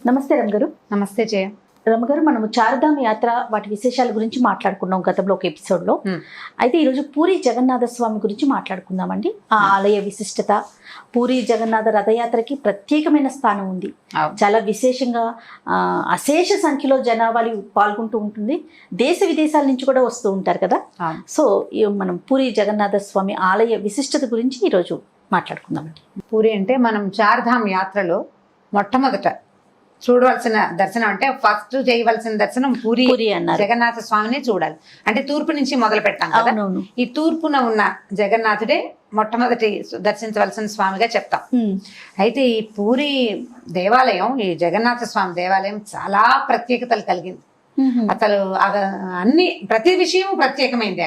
నమస్తే రమగారు. నమస్తే జయ. రమగారు, మనము చార్ధామ్ యాత్ర వాటి విశేషాల గురించి మాట్లాడుకున్నాం గతంలో ఒక ఎపిసోడ్లో. అయితే ఈరోజు పూరి జగన్నాథ స్వామి గురించి మాట్లాడుకుందామండి. ఆ ఆలయ విశిష్టత, పూరి జగన్నాథ రథయాత్రకి ప్రత్యేకమైన స్థానం ఉంది. చాలా విశేషంగా అశేష సంఖ్యలో జనాభాలు పాల్గొంటూ ఉంటుంది. దేశ విదేశాల నుంచి కూడా వస్తూ ఉంటారు కదా. సో మనం పూరి జగన్నాథ స్వామి ఆలయ విశిష్టత గురించి ఈరోజు మాట్లాడుకుందామండి. పూరి అంటే మనం చార్ధామ్ యాత్రలో మొట్టమొదట చూడవలసిన దర్శనం అంటే ఫస్ట్ చేయవలసిన దర్శనం పూరి జగన్నాథ స్వామిని చూడాలి. అంటే తూర్పు నుంచి మొదలు పెట్టాం కదా. ఈ తూర్పున ఉన్న జగన్నాథుడే మొట్టమొదటి దర్శించవలసిన స్వామిగా చెప్తాం. అయితే ఈ పూరి దేవాలయం, ఈ జగన్నాథ స్వామి దేవాలయం చాలా ప్రత్యేకతలు కలిగింది. అసలు ప్రతి విషయం ప్రత్యేకమైంది.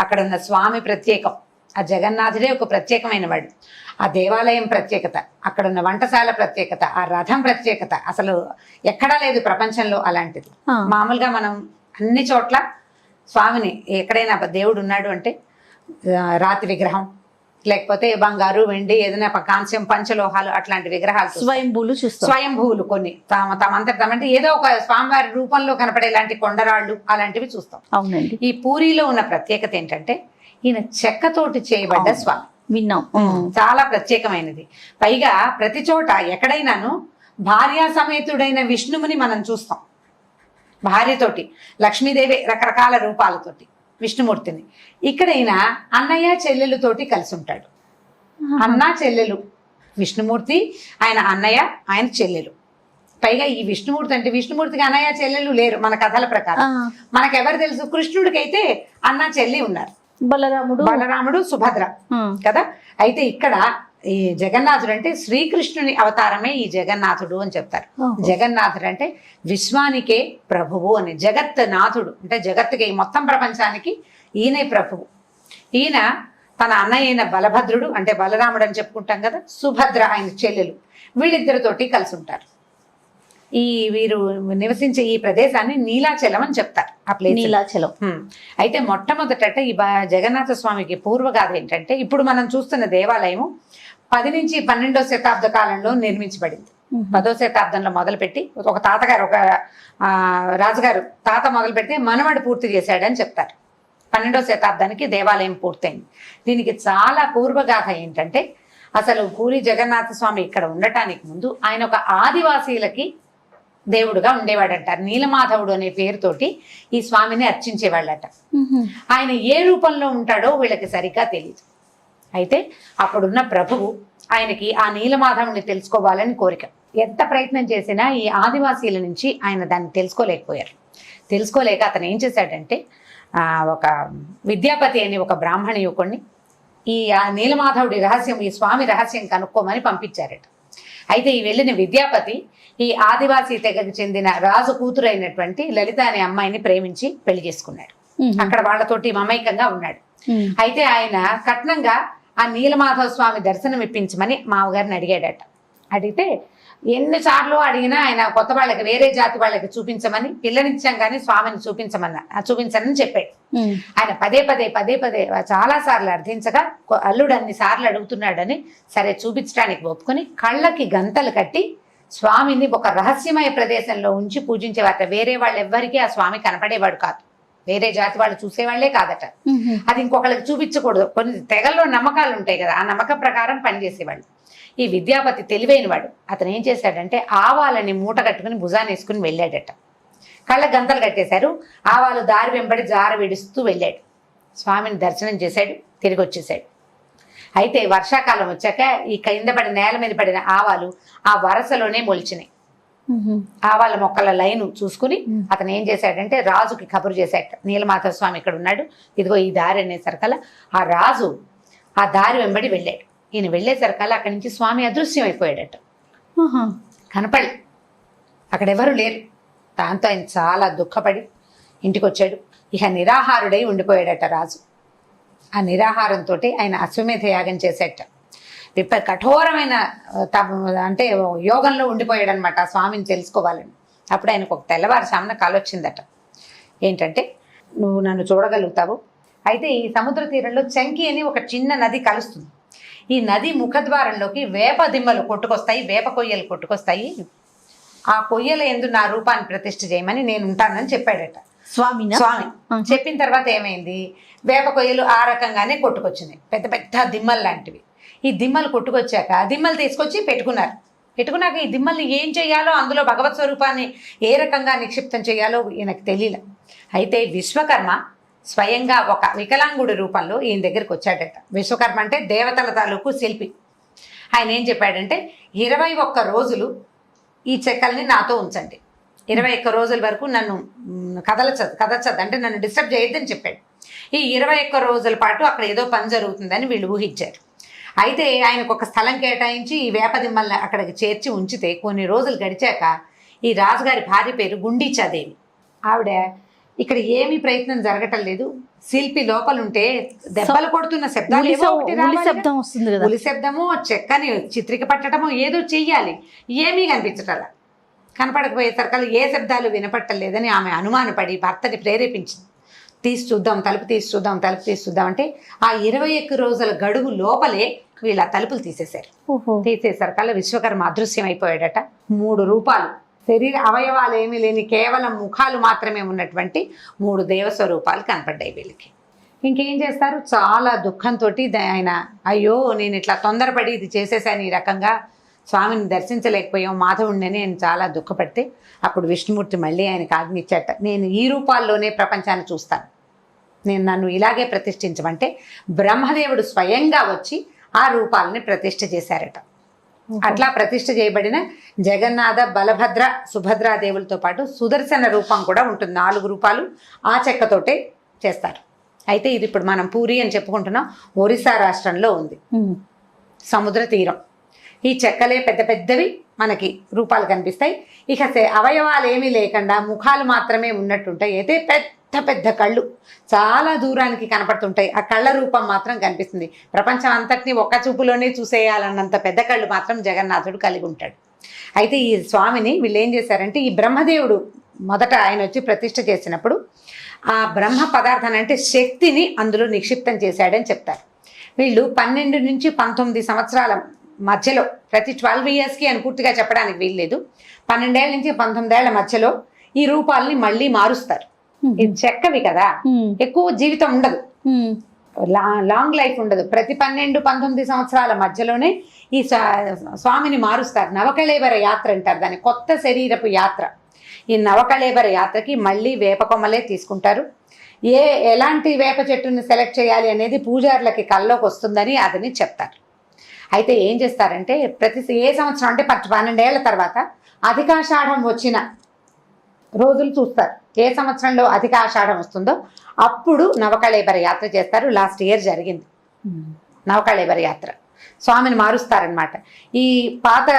అక్కడ ఉన్న స్వామి ప్రత్యేకం, ఆ జగన్నాథుడే ఒక ప్రత్యేకమైన వాడు, ఆ దేవాలయం ప్రత్యేకత, అక్కడ ఉన్న వంటశాల ప్రత్యేకత, ఆ రథం ప్రత్యేకత అసలు ఎక్కడా లేదు ప్రపంచంలో అలాంటిది. మామూలుగా మనం అన్ని చోట్ల స్వామిని ఎక్కడైనా దేవుడు ఉన్నాడు అంటే రాతి విగ్రహం, లేకపోతే బంగారు, వెండి, ఏదైనా కాంస్యం, పంచలోహాలు అట్లాంటి విగ్రహాలు, స్వయంభూలు కొన్ని తమంతటమంటే ఏదో ఒక స్వామివారి రూపంలో కనపడే ఇలాంటి కొండరాళ్ళు అలాంటివి చూస్తాం. అవునండి. ఈ పూరిలో ఉన్న ప్రత్యేకత ఏంటంటే ఈయన చెక్కతోటి చేయబడ్డ స్వామి. విన్నాం, చాలా ప్రత్యేకమైనది. పైగా ప్రతి చోట ఎక్కడైనాను భార్యా సమేతుడైన విష్ణువుని మనం చూస్తాం. భార్యతోటి, లక్ష్మీదేవి రకరకాల రూపాలతోటి విష్ణుమూర్తిని. ఇక్కడైనా అన్నయ్య చెల్లెలుతోటి కలిసి ఉంటాడు. అన్న చెల్లెలు, విష్ణుమూర్తి ఆయన అన్నయ్య, ఆయన చెల్లెలు. పైగా ఈ విష్ణుమూర్తి అంటే విష్ణుమూర్తికి అన్నయ్య చెల్లెలు లేరు మన కథల ప్రకారం. మనకెవరు తెలుసు? కృష్ణుడికైతే అన్న చెల్లి ఉన్నారు, బలరాముడు సుభద్ర కదా. అయితే ఇక్కడ ఈ జగన్నాథుడు అంటే శ్రీకృష్ణుని అవతారమే ఈ జగన్నాథుడు అని చెప్తారు. జగన్నాథుడు అంటే విశ్వానికే ప్రభువు అని, జగత్ నాథుడు అంటే జగత్తుకి మొత్తం ప్రపంచానికి ఈయనే ప్రభువు. ఈయన తన అన్నయ్య అయిన బలభద్రుడు అంటే బలరాముడు అని చెప్పుకుంటాం కదా, సుభద్ర ఆయన చెల్లెలు, వీళ్ళిద్దరితోటి కలిసి ఉంటారు. వీరు నివసించే ఈ ప్రదేశాన్ని నీలాచలం అని చెప్తారు. ఆ ప్లేస్ నీలాచలం. అయితే మొట్టమొదట ఈ జగన్నాథ స్వామికి పూర్వగాథ ఏంటంటే, ఇప్పుడు మనం చూస్తున్న దేవాలయము 10 నుంచి 12వ శతాబ్ద కాలంలో నిర్మించబడింది. 10వ శతాబ్దంలో మొదలుపెట్టి ఒక తాతగారు, ఒక రాజుగారు తాత మొదలుపెడితే మనవడు పూర్తి చేశాడని చెప్తారు. 12వ శతాబ్దానికి దేవాలయం పూర్తయింది. దీనికి చాలా పూర్వగాథ ఏంటంటే, అసలు పూరి జగన్నాథ స్వామి ఇక్కడ ఉండటానికి ముందు ఆయన ఒక ఆదివాసీలకి దేవుడుగా ఉండేవాడంటారు. నీలమాధవుడు అనే పేరుతోటి ఈ స్వామిని అర్చించేవాళ్ళట. ఆయన ఏ రూపంలో ఉంటాడో వీళ్ళకి సరిగ్గా తెలియదు. అయితే అప్పుడున్న ప్రభువు ఆయనకి ఆ నీలమాధవుని తెలుసుకోవాలని కోరిక. ఎంత ప్రయత్నం చేసినా ఈ ఆదివాసీల నుంచి ఆయన దాన్ని తెలుసుకోలేకపోయారు. తెలుసుకోలేక అతను ఏం చేశాడంటే, ఒక విద్యాపతి అని ఒక బ్రాహ్మణ యువకుడిని ఈ నీలమాధవుడి రహస్యం, ఈ స్వామి రహస్యం కనుక్కోమని పంపించారట. అయితే ఈ వెళ్ళిన విద్యాపతి ఈ ఆదివాసీ తెగకు చెందిన రాజు కూతురు అయినటువంటి లలిత అనే అమ్మాయిని ప్రేమించి పెళ్లి చేసుకున్నాడు. అక్కడ వాళ్ళతోటి మమైకంగా ఉన్నాడు. అయితే ఆయన కట్నంగా ఆ నీలమాధవ స్వామి దర్శనం ఇప్పించమని మామగారిని అడిగాడట. అడిగితే ఎన్నిసార్లు అడిగినా ఆయన కొత్త వాళ్ళకి, వేరే జాతి వాళ్ళకి చూపించమని, పిల్లనిచ్చాం కానీ స్వామిని చూపించనని చెప్పాడు. ఆయన పదే పదే చాలా సార్లు అర్థించగా అల్లుడు అన్ని సార్లు అడుగుతున్నాడని సరే చూపించడానికి ఒప్పుకొని కళ్ళకి గంతలు కట్టి స్వామిని ఒక రహస్యమయ ప్రదేశంలో ఉంచి పూజించేవారట. వేరే వాళ్ళు ఎవ్వరికీ ఆ స్వామి కనపడేవాడు కాదు, వేరే జాతి వాళ్ళు చూసేవాళ్లే కాదట. అది ఇంకొకరికి చూపించకూడదు. కొన్ని తెగల్లో నమ్మకాలు ఉంటాయి కదా, ఆ నమ్మకం ప్రకారం పనిచేసేవాళ్ళు. ఈ విద్యాపతి తెలివైన వాడు. అతను ఏం చేశాడంటే ఆవాలని మూట కట్టుకుని భుజాన్ని వేసుకుని వెళ్ళాడట. కళ్ళ గంతలు కట్టేశారు. ఆవాలు దారి వెంబడి జార విడుస్తూ వెళ్ళాడు. స్వామిని దర్శనం చేశాడు, తిరిగి వచ్చేసాడు. అయితే వర్షాకాలం వచ్చాక ఈ కింద పడిన, నేల మీద పడిన ఆవాలు ఆ వరసలోనే మొలిచినాయి. ఆవాల మొక్కల లైను చూసుకుని అతను ఏం చేశాడంటే రాజుకి కబురు చేశాడు, నీలమాధవ స్వామి ఇక్కడ ఉన్నాడు, ఇదిగో ఈ దారి అనేసరికల్లా ఆ రాజు ఆ దారి వెంబడి వెళ్ళాడు. ఈయన వెళ్ళేసరికల్లా అక్కడి నుంచి స్వామి అదృశ్యం అయిపోయాడట. కనపడి అక్కడెవరు లేరు. దాంతో ఆయన చాలా దుఃఖపడి ఇంటికి వచ్చాడు. ఇక నిరాహారుడై ఉండిపోయాడట రాజు. ఆ నిరాహారంతో ఆయన అశ్వమేధ యాగం చేసేట. కఠోరమైన అంటే యోగంలో ఉండిపోయాడు అనమాట ఆ స్వామిని తెలుసుకోవాలని. అప్పుడు ఆయనకు ఒక తెల్లవారుజామున కల వచ్చిందట. ఏంటంటే, నువ్వు నన్ను చూడగలుగుతావు. అయితే ఈ సముద్ర తీరంలో చంకి అని ఒక చిన్న నది కలుస్తుంది. ఈ నది ముఖద్వారంలోకి వేప దిమ్మలు కొట్టుకొస్తాయి, వేప కొయ్యలు కొట్టుకొస్తాయి. ఆ కొయ్యల యందు నా రూపాన్ని ప్రతిష్ఠ చేయమని నేను ఉంటానని చెప్పాడట స్వామి చెప్పిన తర్వాత ఏమైంది, వేప కొయ్యలు ఆ రకంగానే కొట్టుకొచ్చినాయి, పెద్ద పెద్ద దిమ్మలు లాంటివి. ఈ దిమ్మలు కొట్టుకొచ్చాక దిమ్మలు తీసుకొచ్చి పెట్టుకున్నాక ఈ దిమ్మల్ని ఏం చేయాలో, అందులో భగవత్ స్వరూపాన్ని ఏ రకంగా నిక్షిప్తం చేయాలో ఈయనకు తెలియలే. అయితే విశ్వకర్మ స్వయంగా ఒక వికలాంగుడి రూపంలో ఈయన దగ్గరికి వచ్చాడట. విశ్వకర్మ అంటే దేవతల తాలూకు శిల్పి. ఆయన ఏం చెప్పాడంటే 21 రోజులు ఈ చెక్కల్ని నాతో ఉంచండి, 21 రోజుల వరకు నన్ను కదల్చద్దు అంటే నన్ను డిస్టర్బ్ చేయొద్దని చెప్పాడు. ఈ 21 రోజుల పాటు అక్కడ ఏదో పని జరుగుతుందని వీళ్ళు ఊహించారు. అయితే ఆయనకు ఒక స్థలం కేటాయించి ఈ వేపదిమ్మల్ని అక్కడికి చేర్చి ఉంచితే కొన్ని రోజులు గడిచాక ఈ రాజుగారి భార్య పేరు గుండీచాదేవి. ఆవిడ ఇక్కడ ఏమీ ప్రయత్నం జరగటం లేదు, శిల్పి లోపలుంటే దెబ్బలు కొడుతున్న శబ్దాలు శబ్దం వస్తుంది కదా, ఉలి శబ్దము, చెక్కని చిత్రిక పట్టడము ఏదో చెయ్యాలి, ఏమీ కనిపించటలా. కనపడకపోయేసరికల్లా ఏ శబ్దాలు వినపట్టలేదని ఆమె అనుమానపడి భర్తని ప్రేరేపించింది. తీసి చూద్దాం తలుపు తీసి చూద్దాం అంటే ఆ 21 రోజుల గడువు లోపలే వీళ్ళ తలుపులు తీసేశారు. తీసేసరికల్లా విశ్వకర్మ అదృశ్యం అయిపోయాడట. 3 రూపాలు, శరీర అవయవాలు ఏమీ లేని కేవలం ముఖాలు మాత్రమే ఉన్నటువంటి 3 దేవస్వరూపాలు కనపడ్డాయి వీళ్ళకి. ఇంకేం చేస్తారు, చాలా దుఃఖంతో ఆయన అయ్యో నేను ఇట్లా తొందరపడి ఇది చేసేసాను, ఈ రకంగా స్వామిని దర్శించలేకపోయాం, మాధవుడిని నేను చాలా దుఃఖపడితే అప్పుడు విష్ణుమూర్తి మళ్ళీ ఆయనకు ఆజ్ఞించాట, నేను ఈ రూపాల్లోనే ప్రపంచాన్ని చూస్తాను, నన్ను ఇలాగే ప్రతిష్ఠించమంటే బ్రహ్మదేవుడు స్వయంగా వచ్చి ఆ రూపాలని ప్రతిష్ఠ చేశారట. అట్లా ప్రతిష్ఠ చేయబడిన జగన్నాథ, బలభద్ర, సుభద్రాదేవులతో పాటు సుదర్శన రూపం కూడా ఉంటుంది. 4 రూపాలు ఆ చెక్కతోటే చేస్తారు. అయితే ఇది ఇప్పుడు మనం పూరి అని చెప్పుకుంటున్నాం, ఒరిస్సా రాష్ట్రంలో ఉంది, సముద్ర తీరం. ఈ చెక్కలే పెద్ద పెద్దవి మనకి రూపాలు కనిపిస్తాయి. ఇక అవయవాలు ఏమీ లేకుండా ముఖాలు మాత్రమే ఉన్నట్టుంటాయి. అయితే పెద్ద పెద్ద కళ్ళు చాలా దూరానికి కనపడుతుంటాయి. ఆ కళ్ళ రూపం మాత్రం కనిపిస్తుంది. ప్రపంచం అంతటినీ ఒక్క చూపులోనే చూసేయాలన్నంత పెద్ద కళ్ళు మాత్రం జగన్నాథుడు కలిగి ఉంటాడు. అయితే ఈ స్వామిని వీళ్ళు ఏం చేశారంటే, ఈ బ్రహ్మదేవుడు మొదట ఆయన వచ్చి ప్రతిష్ఠ చేసినప్పుడు ఆ బ్రహ్మ పదార్థాన్ని అంటే శక్తిని అందులో నిక్షిప్తం చేశాడని చెప్తారు. వీళ్ళు 12 నుంచి 19 సంవత్సరాల మధ్యలో, ప్రతి 12 ఇయర్స్కి అని పూర్తిగా చెప్పడానికి వీల్లేదు, 12 ఏళ్ళ నుంచి 19 ఏళ్ల మధ్యలో ఈ రూపాలని మళ్ళీ మారుస్తారు. ఇది చెక్కవి కదా, ఎక్కువ జీవితం ఉండదు, లాంగ్ లైఫ్ ఉండదు. ప్రతి 12-19 సంవత్సరాల మధ్యలోనే ఈ స్వామిని మారుస్తారు. నవకళేబర యాత్ర అంటారు దాన్ని, కొత్త శరీరపు యాత్ర. ఈ నవకళేబర యాత్రకి మళ్ళీ వేప కొమ్మలే తీసుకుంటారు. ఎలాంటి వేప చెట్టుని సెలెక్ట్ చేయాలి అనేది పూజారులకి కల్లోకి వస్తుందని అదని చెప్తారు. అయితే ఏం చేస్తారంటే ఏ సంవత్సరం అంటే 12 ఏళ్ల తర్వాత అధికాషాఢం వచ్చిన రోజులు చూస్తారు. ఏ సంవత్సరంలో అధికాషాఢం వస్తుందో అప్పుడు నవకళేబర యాత్ర చేస్తారు. లాస్ట్ ఇయర్ జరిగింది నవకళేబర యాత్ర. స్వామిని మారుస్తారనమాట. ఈ పాత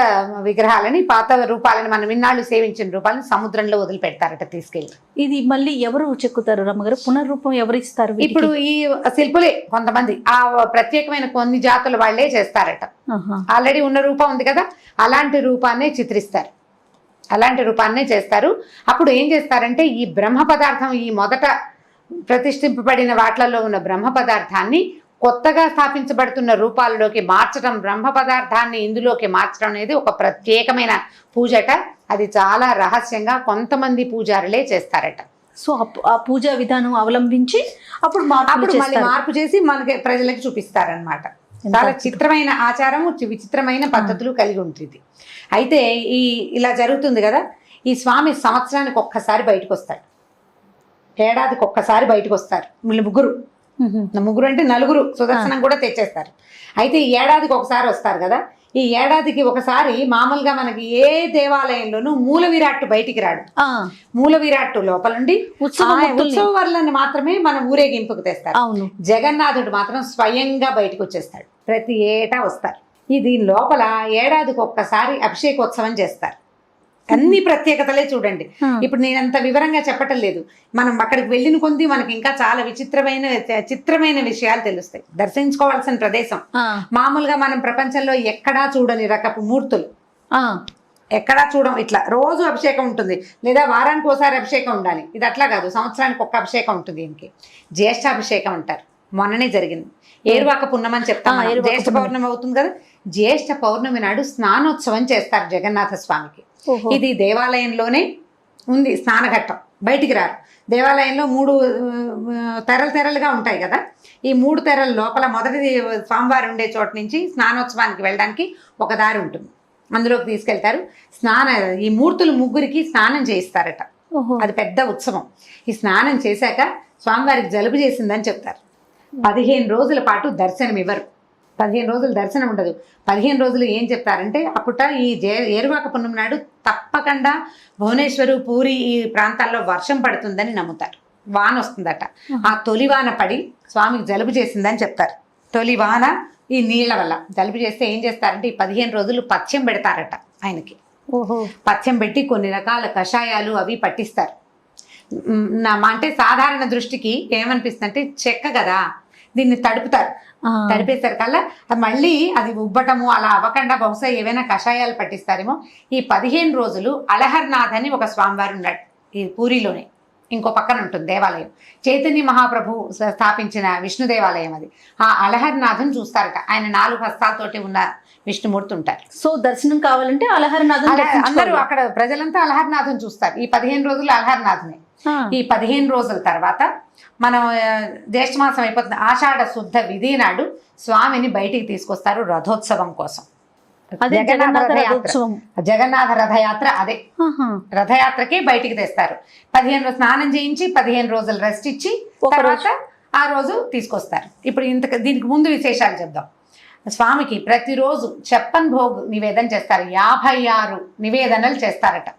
విగ్రహాలని, పాత రూపాలని, మనం ఇన్నాళ్ళు సేవించిన రూపాలని సముద్రంలో వదిలిపెడతారట తీసుకెళ్ళి. ఇది మళ్ళీ ఎవరు చెక్కుతారు రమ్మగారు? పునర్రూపం ఎవరు ఇస్తారు? ఇప్పుడు ఈ శిల్పులే కొంతమంది, ఆ ప్రత్యేకమైన కొన్ని జాతుల వాళ్లే చేస్తారట. ఆల్రెడీ ఉన్న రూపం ఉంది కదా, అలాంటి రూపాన్నే చిత్రిస్తారు, అలాంటి రూపాన్నే చేస్తారు. అప్పుడు ఏం చేస్తారంటే ఈ బ్రహ్మ పదార్థం, ఈ మొదట ప్రతిష్ఠింపబడిన వాట్లలో ఉన్న బ్రహ్మ పదార్థాన్ని కొత్తగా స్థాపించబడుతున్న రూపాలలోకి మార్చడం, బ్రహ్మ పదార్థాన్ని ఇందులోకి మార్చడం అనేది ఒక ప్రత్యేకమైన పూజట. అది చాలా రహస్యంగా కొంతమంది పూజారులే చేస్తారట. సో ఆ పూజా విధానం అవలంబించి అప్పుడు మళ్ళీ మార్పు చేసి మనకి ప్రజలకు చూపిస్తారనమాట. చాలా చిత్రమైన ఆచారము, విచిత్రమైన పద్ధతులు కలిగి ఉంటుంది. అయితే ఇలా జరుగుతుంది కదా, ఈ స్వామి సంవత్సరానికి ఒక్కసారి బయటకు వస్తాడు, ఏడాదికి ఒక్కసారి బయటకు వస్తారు. ముగ్గురు అంటే 4 సుదర్శనం కూడా తెచ్చేస్తారు. అయితే ఈ ఏడాదికి ఒకసారి వస్తారు కదా, ఈ ఏడాదికి ఒకసారి మామూలుగా మనకి ఏ దేవాలయంలోనూ మూల విరాట్టు బయటికి రాడు. మూల విరాట్టు లోపలుండి ఉత్సవాలను మాత్రమే మనం ఊరేగింపుకు తెస్తారు. జగన్నాథుడు మాత్రం స్వయంగా బయటకు వచ్చేస్తాడు. ప్రతి ఏటా వస్తారు. దీని లోపల ఏడాదికి ఒక్కసారి అభిషేకోత్సవం చేస్తారు. అన్ని ప్రత్యేకతలే చూడండి. ఇప్పుడు నేనంత వివరంగా చెప్పటం లేదు, మనం అక్కడికి వెళ్ళిన కొద్ది మనకి ఇంకా చాలా చిత్రమైన విషయాలు తెలుస్తాయి. దర్శించుకోవాల్సిన ప్రదేశం. మామూలుగా మనం ప్రపంచంలో ఎక్కడా చూడని రకపు మూర్తులు, ఎక్కడా చూడం. ఇట్లా రోజు అభిషేకం ఉంటుంది, లేదా వారానికి ఒకసారి అభిషేకం ఉండాలి. ఇది అట్లా కాదు, సంవత్సరానికి ఒక్క అభిషేకం ఉంటుంది. దీనికి జ్యేష్ఠాభిషేకం అంటారు. మొన్ననే జరిగింది. ఏరువాక పున్నమని చెప్తాం. జ్యేష్ఠ పౌర్ణమి అవుతుంది కదా, జ్యేష్ఠ పౌర్ణమి నాడు స్నానోత్సవం చేస్తారు జగన్నాథ స్వామికి. ఓహో. ఇది దేవాలయంలోనే ఉంది స్నానఘట్టం, బయటికి రారు. దేవాలయంలో 3 తెరలుగా ఉంటాయి కదా, ఈ 3 తెరల లోపల మొదటిది స్వామివారు ఉండే చోట నుంచి స్నానోత్సవానికి వెళ్ళడానికి ఒక దారి ఉంటుంది, అందులోకి తీసుకెళ్తారు. ఈ మూర్తులు ముగ్గురికి స్నానం చేయిస్తారట. ఓహో. అది పెద్ద ఉత్సవం. ఈ స్నానం చేశాక స్వామివారికి జలుబు చేసిందని చెప్తారు. 15 రోజుల పాటు దర్శనం ఇవ్వరు. 15 రోజులు దర్శనం ఉండదు. 15 రోజులు ఏం చెప్తారంటే అప్పుట ఈ ఏరువాక పున్నమి నాడు తప్పకుండా భువనేశ్వరు, పూరి ఈ ప్రాంతాల్లో వర్షం పడుతుందని నమ్ముతారు. వాన వస్తుందట. ఆ తొలి వాన పడి స్వామికి జలుబు చేసిందని చెప్తారు. తొలి వాన ఈ నీళ్ల వల్ల జలుబు చేస్తే ఏం చేస్తారంటే ఈ 15 రోజులు పథ్యం పెడతారట ఆయనకి. ఓహో. పథ్యం పెట్టి కొన్ని రకాల కషాయాలు అవి పట్టిస్తారు. అంటే సాధారణ దృష్టికి ఏమనిపిస్తుంది అంటే చెక్క కదా, దీన్ని తడుపుతారు. తడిపేస్తారు కల్లా మళ్ళీ అది ఉబ్బటము అలా అవ్వకుండా బహుశా ఏవైనా కషాయాలు పట్టిస్తారేమో. ఈ 15 రోజులు అలహర్నాథ్ అని ఒక స్వామివారు ఉన్నాడు ఈ పూరిలోనే. ఇంకో పక్కన ఉంటుంది దేవాలయం, చైతన్య మహాప్రభు స్థాపించిన విష్ణు దేవాలయం అది. ఆ అలహర్నాథం చూస్తారట. ఆయన 4 హస్తాలతోటి ఉన్న విష్ణుమూర్తి ఉంటారు. సో దర్శనం కావాలంటే అలహర్నాథం అందరూ అక్కడ ప్రజలంతా అలహర్నాథం చూస్తారు. ఈ 15 రోజులు అలహర్నాథ్నే. ఈ 15 రోజుల తర్వాత మనం జ్యేష్ఠ మాసం అయిపోతుంది, ఆషాఢ శుద్ధ విధి నాడు స్వామిని బయటికి తీసుకొస్తారు రథోత్సవం కోసం. జగన్నాథ రథయాత్ర అదే. రథయాత్రకి బయటికి తెస్తారు. 15 రోజులు స్నానం చేయించి 15 రోజులు రెస్ట్ ఇచ్చి తర్వాత ఆ రోజు తీసుకొస్తారు. ఇప్పుడు దీనికి ముందు విశేషాలు చెప్దాం. స్వామికి ప్రతిరోజు చెప్పన్ భోగ్ నివేదన చేస్తారు. 56 నివేదనలు చేస్తారట.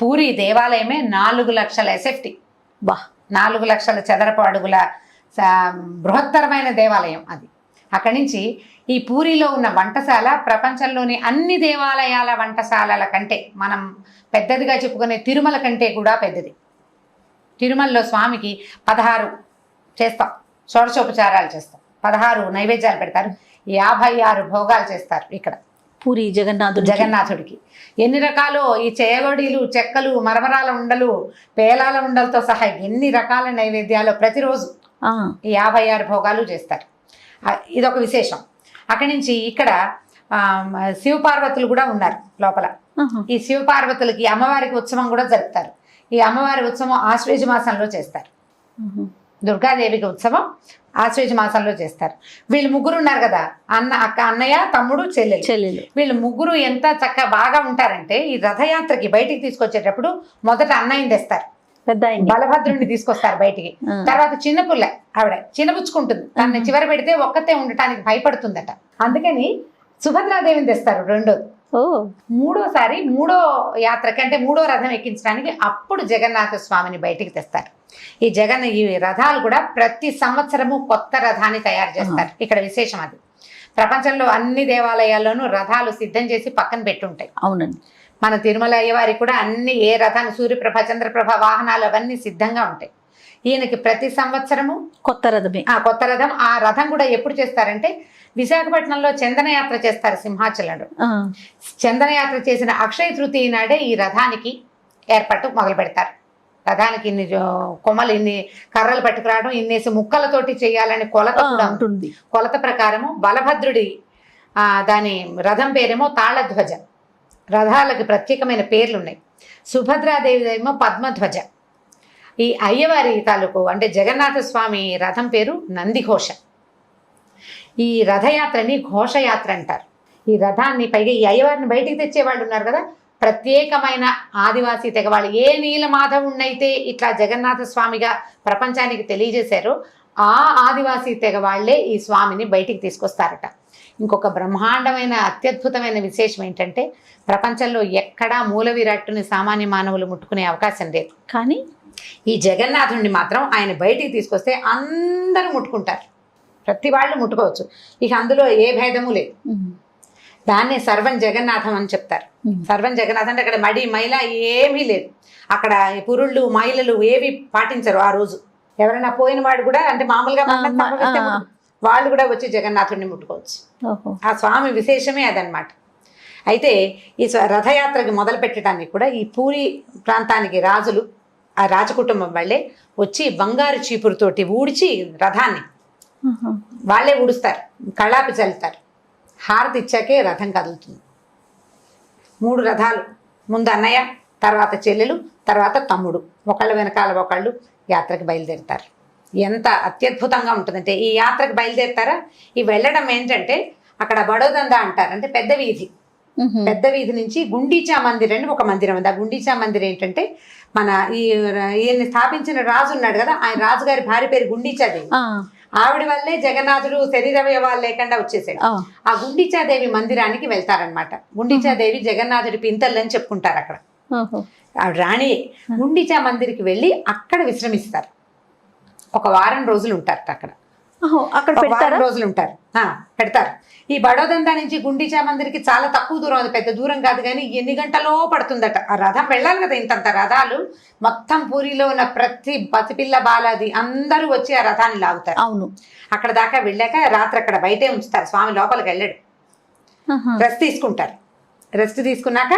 పూరి దేవాలయమే 4 లక్షల ఎస్ఎఫ్టీ, 4 లక్షల చదరపు అడుగుల బృహత్తరమైన దేవాలయం అది. అక్కడి నుంచి ఈ పూరిలో ఉన్న వంటశాల ప్రపంచంలోని అన్ని దేవాలయాల వంటశాలల కంటే, మనం పెద్దదిగా చెప్పుకునే తిరుమల కంటే కూడా పెద్దది. తిరుమలలో స్వామికి 16 చేస్తాం, షోడశోపచారాలు చేస్తాం, 16 నైవేద్యాలు పెడతారు, 56 భోగాలు చేస్తారు. ఇక్కడ పూరి జగన్నాథుడికి ఎన్ని రకాలు ఈ చేయగొడీలు, చెక్కలు, మరమరాల ఉండలు, పేలాల ఉండలతో సహా ఎన్ని రకాల నైవేద్యాలు ప్రతిరోజు 56 భోగాలు చేస్తారు. ఇదొక విశేషం. అక్కడి నుంచి ఇక్కడ శివపార్వతులు కూడా ఉన్నారు లోపల. ఈ శివపార్వతులకి అమ్మవారికి ఉత్సవం కూడా జరుపుతారు. ఈ అమ్మవారి ఉత్సవం ఆశ్వేజ మాసంలో చేస్తారు. దుర్గాదేవికి ఉత్సవం ఆశ్వేజ మాసంలో చేస్తారు. వీళ్ళు ముగ్గురు ఉన్నారు కదా, అన్నయ్య, తమ్ముడు, చెల్లెలు. వీళ్ళు ముగ్గురు ఎంత చక్కగా బాగా ఉంటారంటే ఈ రథయాత్రకి బయటికి తీసుకొచ్చేటప్పుడు మొదట అన్నయ్యని తెస్తారు, పెద్ద బలభద్రుడిని తీసుకొస్తారు బయటికి. తర్వాత చిన్న పుల్ల ఆవిడ చిన్నపుచ్చుకుంటుంది, తన చివర పెడితే ఒక్కతే ఉండటానికి భయపడుతుందట. అందుకని సుభద్రాదేవిని తెస్తారు రెండోది. మూడోసారి మూడో యాత్రకి అంటే మూడో రథం ఎక్కించడానికి అప్పుడు జగన్నాథ స్వామిని బయటికి తెస్తారు. ఈ రథాలు కూడా ప్రతి సంవత్సరము కొత్త రథాన్ని తయారు చేస్తారు. ఇక్కడ విశేషం అది. ప్రపంచంలో అన్ని దేవాలయాల్లోనూ రథాలు సిద్ధం చేసి పక్కన పెట్టుంటాయి. అవునండి. మన తిరుమల అయ్యవారికి కూడా అన్ని ఏ రథాన్ని సూర్యప్రభ, చంద్రప్రభ వాహనాలు అవన్నీ సిద్ధంగా ఉంటాయి. ఈయనకి ప్రతి సంవత్సరము కొత్త రథం. ఆ రథం కూడా ఎప్పుడు చేస్తారంటే విశాఖపట్నంలో చందనయాత్ర చేస్తారు సింహాచలంలో. చందనయాత్ర చేసిన అక్షయ తృతీయ నాడే ఈ రథానికి ఏర్పాటు మొదలు పెడతారు. రథానికి ఇన్ని కొమ్మలు, ఇన్ని కర్రలు పట్టుకురావడం, ఇన్నేసి ముక్కలతోటి చేయాలని కొలత కూడా ఉంటుంది. కొలత ప్రకారము బలభద్రుడి దాని రథం పేరేమో తాళధ్వజ. రథాలకి ప్రత్యేకమైన పేర్లు ఉన్నాయి. సుభద్రాదేవి ఏమో పద్మధ్వజ. ఈ అయ్యవారి తాలూకు అంటే జగన్నాథ స్వామి రథం పేరు నందిఘోష. ఈ రథయాత్రని ఘోషయాత్ర అంటారు. ఈ రథాన్ని పైగా ఈ అయ్యవారిని బయటికి తెచ్చేవాళ్ళు ఉన్నారు కదా, ప్రత్యేకమైన ఆదివాసీ తెగవాళ్ళు. ఏ నీలమాధవుణ్ణైతే ఇట్లా జగన్నాథ స్వామిగా ప్రపంచానికి తెలియజేశారో ఆ ఆదివాసీ తెగవాళ్లే ఈ స్వామిని బయటికి తీసుకొస్తారట. ఇంకొక బ్రహ్మాండమైన అత్యద్భుతమైన విశేషం ఏంటంటే ప్రపంచంలో ఎక్కడా మూల విరాట్టుని సామాన్య మానవులు ముట్టుకునే అవకాశం లేదు. కానీ ఈ జగన్నాథుడిని మాత్రం ఆయన బయటికి తీసుకొస్తే అందరూ ముట్టుకుంటారు. ప్రతి వాళ్ళు ముట్టుకోవచ్చు. ఇక అందులో ఏ భేదము లేదు. దాన్నే సర్వం జగన్నాథం అని చెప్తారు. సర్వం జగన్నాథం అంటే అక్కడ మడి మైల ఏమీ లేదు. అక్కడ పురుళ్ళు మైలలు ఏవి పాటించరు ఆ రోజు. ఎవరైనా పోయిన వాడు కూడా అంటే మామూలుగా వాళ్ళు కూడా వచ్చి జగన్నాథుడిని ముట్టుకోవచ్చు. ఆ స్వామి విశేషమే అదనమాట. అయితే ఈ రథయాత్రకి మొదలు పెట్టడానికి కూడా ఈ పూరి ప్రాంతానికి రాజులు, ఆ రాజకుటుంబం వాళ్ళే వచ్చి బంగారు చీపురుతోటి ఊడ్చి రథాన్ని వాళ్ళే ఊడుస్తారు, కళ్ళాపి చల్లుతారు. హారతి ఇచ్చాకే రథం కదులుతుంది. 3 రథాలు ముందు అన్నయ్య, తర్వాత చెల్లెలు, తర్వాత తమ్ముడు, ఒకళ్ళ వెనకాల ఒకళ్ళు యాత్రకు బయలుదేరుతారు. ఎంత అత్యద్భుతంగా ఉంటుందంటే ఈ యాత్రకు బయలుదేరుతారా, ఈ వెళ్ళడం ఏంటంటే అక్కడ బడోదంద అంటారు, అంటే పెద్ద వీధి. పెద్ద వీధి నుంచి గుండీచా మందిర్ అని ఒక మందిరం ఉంది. ఆ గుండీచా మందిర్ ఏంటంటే మన ఈయన్ని స్థాపించిన రాజు ఉన్నాడు కదా, ఆయన రాజుగారి భార్య పేరు గుండీచాదేవి. ఆవిడ వల్లే జగన్నాథుడు శరీరవయవాలు లేకుండా వచ్చేసాడు. ఆ గుండీచాదేవి మందిరానికి వెళ్తారనమాట. గుండీచాదేవి జగన్నాథుడి పింతల్ని అని చెప్పుకుంటారు అక్కడ. ఆవిడ రాణి గుండీచా మందిరికి వెళ్ళి అక్కడ విశ్రమిస్తారు. ఒక వారం రోజులు ఉంటారు అక్కడ. అక్కడ వారం రోజులు ఉంటారు, పెడతారు. ఈ బడోదందా నుంచి గుండీచా మందిరికి చాలా తక్కువ దూరం, అది పెద్ద దూరం కాదు, కానీ ఎన్ని గంటలో పడుతుందట. ఆ రథం వెళ్ళాలి కదా, ఇంతంత రథాలు మొత్తం పూరిలో ఉన్న ప్రతి పసిపిల్ల బాలాది అందరూ వచ్చి ఆ రథాన్ని లాగుతారు. అవును. అక్కడ దాకా వెళ్ళాక రాత్రి అక్కడ బయటే ఉంచుతారు. స్వామి లోపలికి వెళ్ళాడు, రెస్ట్ తీసుకుంటారు. రెస్ట్ తీసుకున్నాక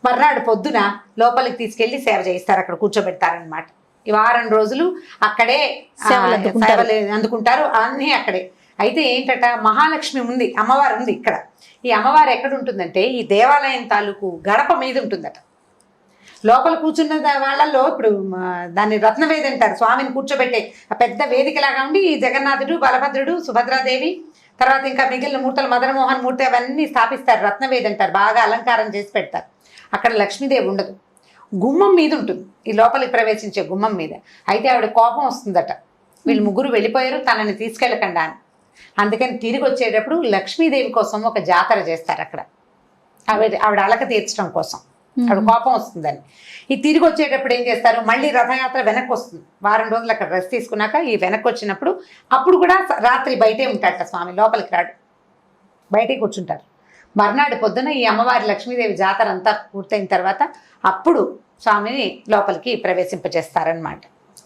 మర్నాడు పొద్దున లోపలికి తీసుకెళ్లి సేవ చేయిస్తారు, అక్కడ కూర్చోబెడతారనమాట. ఈ వారం రోజులు అక్కడే సేవలు అందుకుంటారు, అన్నీ అక్కడే. అయితే ఏంటట, మహాలక్ష్మి ఉంది, అమ్మవారు ఉంది ఇక్కడ. ఈ అమ్మవారు ఎక్కడ ఉంటుందంటే ఈ దేవాలయం తాలూకు గడప మీద ఉంటుందట. లోపల కూర్చున్న వాళ్ళల్లో ఇప్పుడు దాన్ని రత్నవేది అంటారు, స్వామిని కూర్చోబెట్టే ఆ పెద్ద వేదికలాగా ఉండి ఈ జగన్నాథుడు, బలభద్రుడు, సుభద్రాదేవి, తర్వాత ఇంకా మిగిలిన మూర్తులు, మదనమోహన్ మూర్తి అవన్నీ స్థాపిస్తారు. రత్నవేది అంటారు, బాగా అలంకారం చేసి పెడతారు. అక్కడ లక్ష్మీదేవి ఉండదు, గుమ్మం మీద ఉంటుంది, ఈ లోపలికి ప్రవేశించే గుమ్మం మీద. అయితే ఆవిడ కోపం వస్తుందట, వీళ్ళు ముగ్గురు వెళ్ళిపోయారు, తనని తీసుకెళ్ళకుండా అని. అందుకని తిరిగి వచ్చేటప్పుడు లక్ష్మీదేవి కోసం ఒక జాతర చేస్తారు అక్కడ, ఆవిడ అలక తీర్చడం కోసం. ఆవిడ కోపం వస్తుందని. ఈ తిరిగి వచ్చేటప్పుడు ఏం చేస్తారు, మళ్ళీ రథయాత్ర వెనక్కి వస్తుంది. వారం రోజులు అక్కడ రెస్ట్ తీసుకున్నాక ఈ వెనక్కి వచ్చినప్పుడు అప్పుడు కూడా రాత్రి బయటే ఉంటాడట స్వామి, లోపలికి రాడు, బయటే కూర్చుంటారు. మర్నాడు పొద్దున ఈ అమ్మవారి లక్ష్మీదేవి జాతర అంతా పూర్తయిన తర్వాత అప్పుడు స్వామిని లోపలికి ప్రవేశింపజేస్తారనమాట.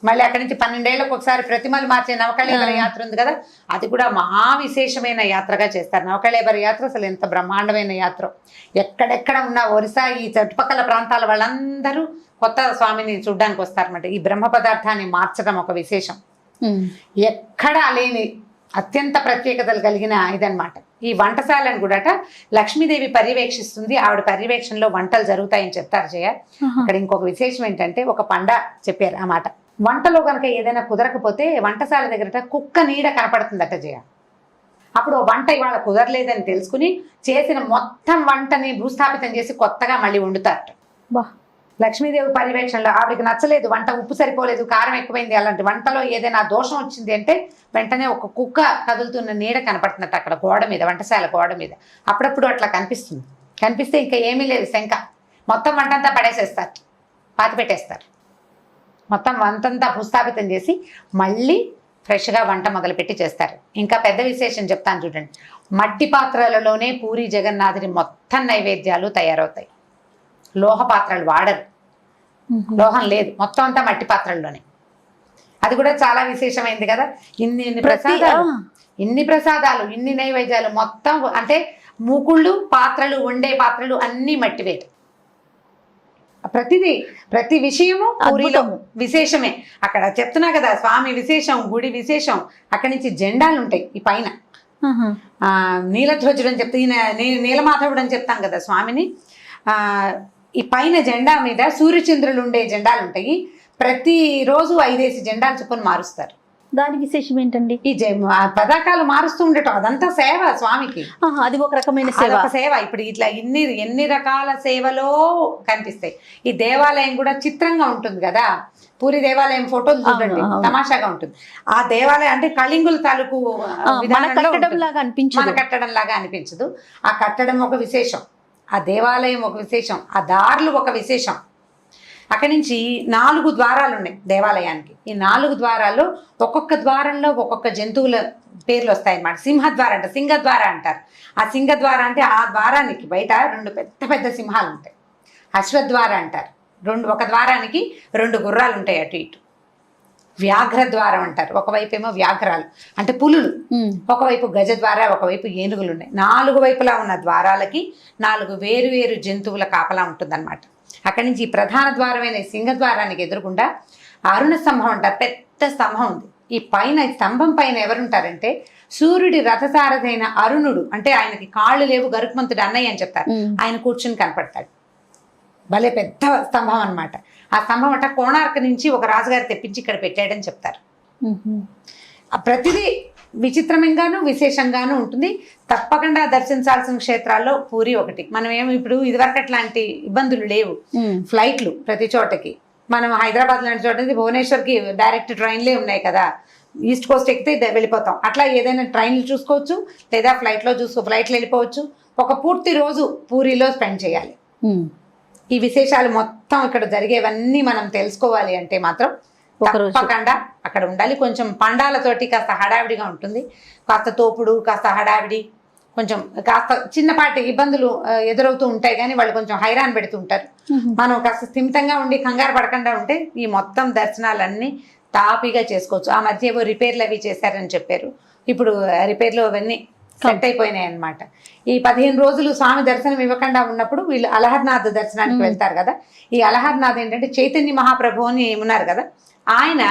మళ్ళీ అక్కడి నుంచి 12 ఏళ్ళకు ఒకసారి ప్రతిమలు మార్చే నవకళేబర యాత్ర ఉంది కదా, అది కూడా మహా విశేషమైన యాత్రగా చేస్తారు. నవకళేబర యాత్ర అసలు ఎంత బ్రహ్మాండమైన యాత్ర. ఎక్కడెక్కడ ఉన్న ఒరిస్సా ఈ చుట్టుపక్కల ప్రాంతాల వాళ్ళందరూ కొత్త స్వామిని చూడ్డానికి వస్తారన్నమాట. ఈ బ్రహ్మ పదార్థాన్ని మార్చడం ఒక విశేషం, ఎక్కడా లేని అత్యంత ప్రత్యేకతలు కలిగిన ఇదనమాట. ఈ వంటశాలను కూడా లక్ష్మీదేవి పర్యవేక్షిస్తుంది, ఆవిడ పర్యవేక్షణలో వంటలు జరుగుతాయని చెప్తారు జయ. ఇక్కడ ఇంకొక విశేషం ఏంటంటే ఒక పండ చెప్పారు ఆ మాట, వంటలో కనుక ఏదైనా కుదరకపోతే వంటశాల దగ్గర కుక్క నీడ కనపడుతుందట జయ. అప్పుడు వంట ఇవాళ కుదరలేదని తెలుసుకుని చేసిన మొత్తం వంటని భూస్థాపితం చేసి కొత్తగా మళ్ళీ వండుతారట. లక్ష్మీదేవి పర్యవేక్షణలో ఆవిడకి నచ్చలేదు, వంట ఉప్పు సరిపోలేదు, కారం ఎక్కువైంది, అలాంటి వంటలో ఏదైనా దోషం వచ్చింది అంటే వెంటనే ఒక కుక్క కదులుతున్న నీడ కనపడుతున్నట్టు అక్కడ గోడ మీద, వంటశాల గోడ మీద. అప్పుడప్పుడు అట్లా కనిపిస్తుంది. కనిపిస్తే ఇంకా ఏమీ లేదు శంక, మొత్తం వంటంతా పడేసేస్తారు, పాతి పెట్టేస్తారు. మొత్తం వంటంతా భూస్థాపితం చేసి మళ్ళీ ఫ్రెష్గా వంట మొదలుపెట్టి చేస్తారు. ఇంకా పెద్ద విశేషం చెప్తాను చూడండి, మట్టి పాత్రలలోనే పూరి జగన్నాథుని మొత్తం నైవేద్యాలు తయారవుతాయి. లోహ పాత్రలు వాడరు, లోహం లేదు, మొత్తం అంతా మట్టి పాత్రల్లోనే. అది కూడా చాలా విశేషమైంది కదా. ఇన్ని ప్రసాదాలు ఇన్ని నైవేద్యాలు మొత్తం అంటే మూకుళ్ళు, పాత్రలు, వండే పాత్రలు అన్నీ మట్టివే. ప్రతి విషయము పూరిలో విశేషమే. అక్కడ చెప్తున్నా కదా స్వామి విశేషం, గుడి విశేషం. అక్కడి నుంచి జెండాలు ఉంటాయి ఈ పైన, నీలధ్వజుడు అని చెప్తే నీలమాధవుడు అని చెప్తాం కదా స్వామిని. ఈ పైన జెండా మీద సూర్యచంద్రులు ఉండే జెండాలు ఉంటాయి. ప్రతిరోజు 5 జెండాలు చొప్పున మారుస్తారు. దాని విశేషం ఏంటండి? ఈ పతాకాలు మారుస్తూ ఉండటం అదంతా సేవ స్వామికి, అది ఒక రకమైన సేవ. ఇప్పుడు ఇట్లా ఎన్ని రకాల సేవలో కనిపిస్తాయి. ఈ దేవాలయం కూడా చిత్రంగా ఉంటుంది కదా, పూరి దేవాలయం ఫోటోలు చూడండి, తమాషాగా ఉంటుంది. ఆ దేవాలయం అంటే కళింగుల తాలూకు మన కట్టడం లాగా అనిపించదు. ఆ కట్టడం ఒక విశేషం, ఆ దేవాలయం ఒక విశేషం, ఆ దారులు ఒక విశేషం. అక్కడి నుంచి 4 ద్వారాలు ఉన్నాయి దేవాలయానికి. ఈ 4 ద్వారాల్లో ఒక్కొక్క ద్వారంలో ఒక్కొక్క జంతువుల పేర్లు వస్తాయి అన్నమాట. సింహద్వార అంటారు. ఆ సింహద్వార అంటే ఆ ద్వారానికి బయట 2 పెద్ద సింహాలు ఉంటాయి. అశ్వద్వార అంటారు, ఒక ద్వారానికి 2 గుర్రాలు ఉంటాయి అటు ఇటు. వ్యాఘ్రద్వారం అంటారు, ఒకవైపు ఏమో వ్యాఘ్రాలు అంటే పులులు, ఒకవైపు గజద్వార, ఒకవైపు ఏనుగులు ఉన్నాయి. 4 వైపులా ఉన్న ద్వారాలకి 4 వేరు జంతువుల కాపలా ఉంటుందన్నమాట. అక్కడి నుంచి ప్రధాన ద్వారమైన సింహద్వారానికి ఎదురుగుండా అరుణ స్తంభం అంటారు, పెద్ద స్తంభం ఉంది. ఈ స్తంభం పైన ఎవరుంటారంటే సూర్యుడి రథసారథైన అరుణుడు, అంటే ఆయనకి కాళ్ళు లేవు, గరుత్మంతుడు అన్నయ్య అని చెప్తారు, ఆయన కూర్చుని కనపడతాడు. భలే పెద్ద స్తంభం అన్నమాట. ఆ స్తంభం అట్ట కోణార్క్ నుంచి ఒక రాజుగారు తెప్పించి ఇక్కడ పెట్టాడని చెప్తారు. ఆ ప్రతిదీ విచిత్రంగాను విశేషంగాను ఉంటుంది. తప్పకుండా దర్శించాల్సిన క్షేత్రాల్లో పూరి ఒకటి. మనం ఏమి ఇప్పుడు ఇదివరకు అట్లాంటి ఇబ్బందులు లేవు. ఫ్లైట్లు ప్రతి చోటకి, మనం హైదరాబాద్ లాంటి చోట భువనేశ్వర్కి డైరెక్ట్ ట్రైన్లే ఉన్నాయి కదా, ఈస్ట్ కోస్ట్ ఎక్కితే వెళ్ళిపోతాం. అట్లా ఏదైనా ట్రైన్లు చూసుకోవచ్చు, లేదా ఫ్లైట్లో ఫ్లైట్లో వెళ్ళిపోవచ్చు. ఒక పూర్తి రోజు పూరిలో స్పెండ్ చేయాలి. ఈ విశేషాలు మొత్తం ఇక్కడ జరిగేవన్నీ మనం తెలుసుకోవాలి అంటే మాత్రం తప్పకుండా అక్కడ ఉండాలి. కొంచెం పండాలతోటి కాస్త హడావిడిగా ఉంటుంది, కాస్త తోపుడు, కాస్త హడావిడి, కొంచెం కాస్త చిన్నపాటి ఇబ్బందులు ఎదురవుతూ ఉంటాయి. కానీ వాళ్ళు కొంచెం హైరాన్ పెడుతూ ఉంటారు. మనం కాస్త స్థిమితంగా ఉండి కంగారు పడకుండా ఉంటే ఈ మొత్తం దర్శనాలన్నీ తాపీగా చేసుకోవచ్చు. ఆ మధ్య ఏవో రిపేర్లు అవి చేశారని చెప్పారు. ఇప్పుడు రిపేర్లు అవన్నీ సెట్ అయిపోయినాయి అనమాట. ఈ 15 రోజులు స్వామి దర్శనం ఇవ్వకుండా ఉన్నప్పుడు వీళ్ళు అలహర్నాథ్ దర్శనానికి వెళ్తారు కదా. ఈ అలహర్నాథ్ ఏంటంటే చైతన్య మహాప్రభు అని ఉన్నారు కదా, ఆయన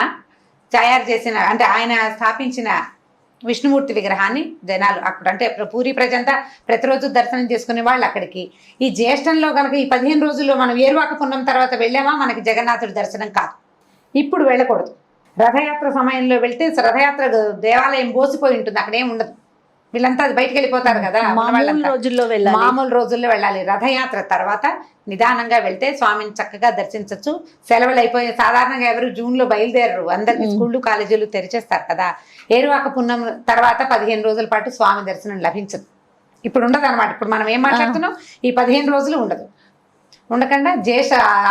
తయారు చేసిన, అంటే ఆయన స్థాపించిన విష్ణుమూర్తి విగ్రహాన్ని జనాలు అక్కడ, అంటే పూరి ప్రజంతా ప్రతిరోజు దర్శనం చేసుకునే వాళ్ళు అక్కడికి. ఈ జ్యేష్ఠంలో కనుక ఈ 15 రోజుల్లో మనం ఏరువాక పున్నం తర్వాత వెళ్ళామా మనకి జగన్నాథుడి దర్శనం కాదు. ఇప్పుడు వెళ్ళకూడదు. రథయాత్ర సమయంలో వెళ్తే రథయాత్ర దేవాలయం బోసిపోయి ఉంటుంది, అక్కడేం ఉండదు. వీళ్ళంతా బయటకు వెళ్ళిపోతారు కదా, మామూలు రోజుల్లో వెళ్ళాలి. రథయాత్ర తర్వాత నిదానంగా వెళ్తే స్వామిని చక్కగా దర్శించవచ్చు. సెలవులు అయిపోయి సాధారణంగా ఎవరు జూన్లో బయలుదేరరు, అందరికి స్కూళ్ళు కాలేజీలు తెరిచేస్తారు కదా. ఏరువాక పున్నం తర్వాత 15 రోజుల పాటు స్వామి దర్శనం లభించదు. ఇప్పుడు ఉండదు అనమాట. ఇప్పుడు మనం ఏం మాట్లాడుతున్నాం, ఈ 15 రోజులు ఉండదు. ఉండకుండా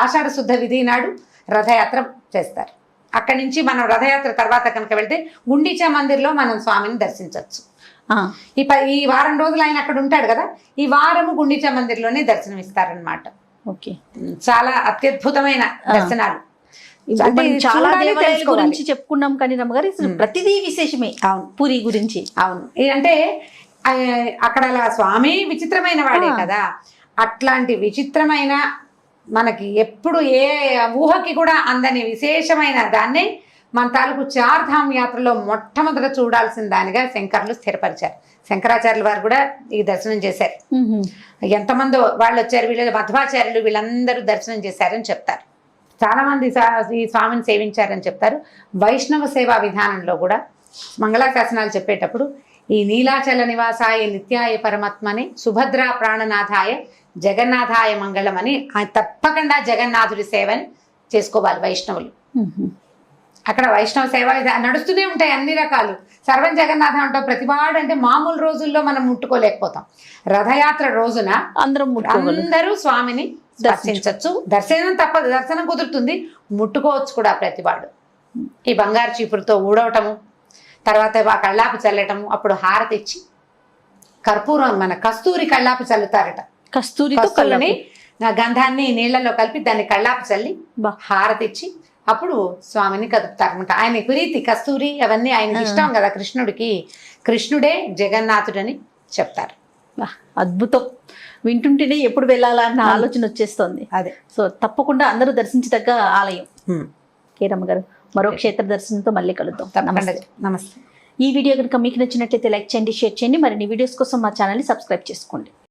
ఆషాఢ శుద్ధ విధి నాడు రథయాత్ర చేస్తారు. అక్కడి నుంచి మనం రథయాత్ర తర్వాత కనుక వెళ్తే గుండీచా మందిర్లో మనం స్వామిని దర్శించవచ్చు. ఈ వారం రోజులు ఆయన అక్కడ ఉంటాడు కదా, ఈ వారము గుండీచా మందిర్లోనే దర్శనం ఇస్తారనమాట. ఓకే, చాలా అత్యద్భుతమైన దర్శనాలు. చాలా దేవాలయాల గురించి చెప్పుకున్నాం కానీ రమ్మగారు ప్రతిదీ విశేషమే. అవును, పూరి గురించి. అవును, అంటే అక్కడ అలా స్వామి విచిత్రమైన వాడే కదా. అట్లాంటి విచిత్రమైన, మనకి ఎప్పుడు ఏ ఊహకి కూడా అందని విశేషమైన దాన్ని మన తాలూకు చార్ధామ్ యాత్రలో మొట్టమొదట చూడాల్సిన దానిగా శంకర్లు స్థిరపరిచారు. శంకరాచార్యుల వారు కూడా ఈ దర్శనం చేశారు. ఎంతమంది వాళ్ళు వచ్చారు, వీళ్ళు మధ్వాచార్యులు, వీళ్ళందరూ దర్శనం చేశారని చెప్తారు. చాలా మంది ఈ స్వామిని సేవించారని చెప్తారు. వైష్ణవ సేవా విధానంలో కూడా మంగళాశాసనాలు చెప్పేటప్పుడు ఈ నీలాచల నివాసాయ నిత్యాయ పరమాత్మని సుభద్రా ప్రాణనాథాయ జగన్నాథాయ మంగళం అని తప్పకుండా జగన్నాథుడి సేవని చేసుకోవాలి వైష్ణవులు. అక్కడ వైష్ణవ సేవ నడుస్తూనే ఉంటాయి అన్ని రకాలు. సర్వం జగన్నాథ అంటాం ప్రతివాడు. అంటే మామూలు రోజుల్లో మనం ముట్టుకోలేకపోతాం. రథయాత్ర రోజున అందరూ స్వామిని దర్శించవచ్చు. దర్శనం తప్పదు, దర్శనం కుదురుతుంది, ముట్టుకోవచ్చు కూడా ప్రతివాడు. ఈ బంగారు చీపురుతో ఊడవటము, తర్వాత కళ్ళాపు చల్లటము, అప్పుడు హారతి ఇచ్చి కర్పూరం, మన కస్తూరి కళ్ళాపు చల్లుతారట. కస్తూరిని గంధాన్ని నీళ్లలో కలిపి దాన్ని కళ్ళాపు చల్లి హారతి ఇచ్చి అప్పుడు స్వామిని కదుపుతారనమాట. ఆయన ప్రీతి కస్తూరి అవన్నీ ఆయనకి ఇష్టం కదా కృష్ణుడికి. కృష్ణుడే జగన్నాథుడని చెప్తారు. అద్భుతం, వింటుంటేనే ఎప్పుడు వెళ్ళాలా అన్న ఆలోచన వచ్చేస్తుంది. అదే, సో తప్పకుండా అందరూ దర్శించదగ్గ ఆలయం. కేరమ్మ గారు, మరో క్షేత్ర దర్శనంతో మళ్ళీ కలుద్దాం. నమస్తే. ఈ వీడియో కనుక మీకు నచ్చినట్లయితే లైక్ చేయండి, షేర్ చేయండి. మరిన్ని వీడియోస్ కోసం మా ఛానల్ని సబ్స్క్రైబ్ చేసుకోండి.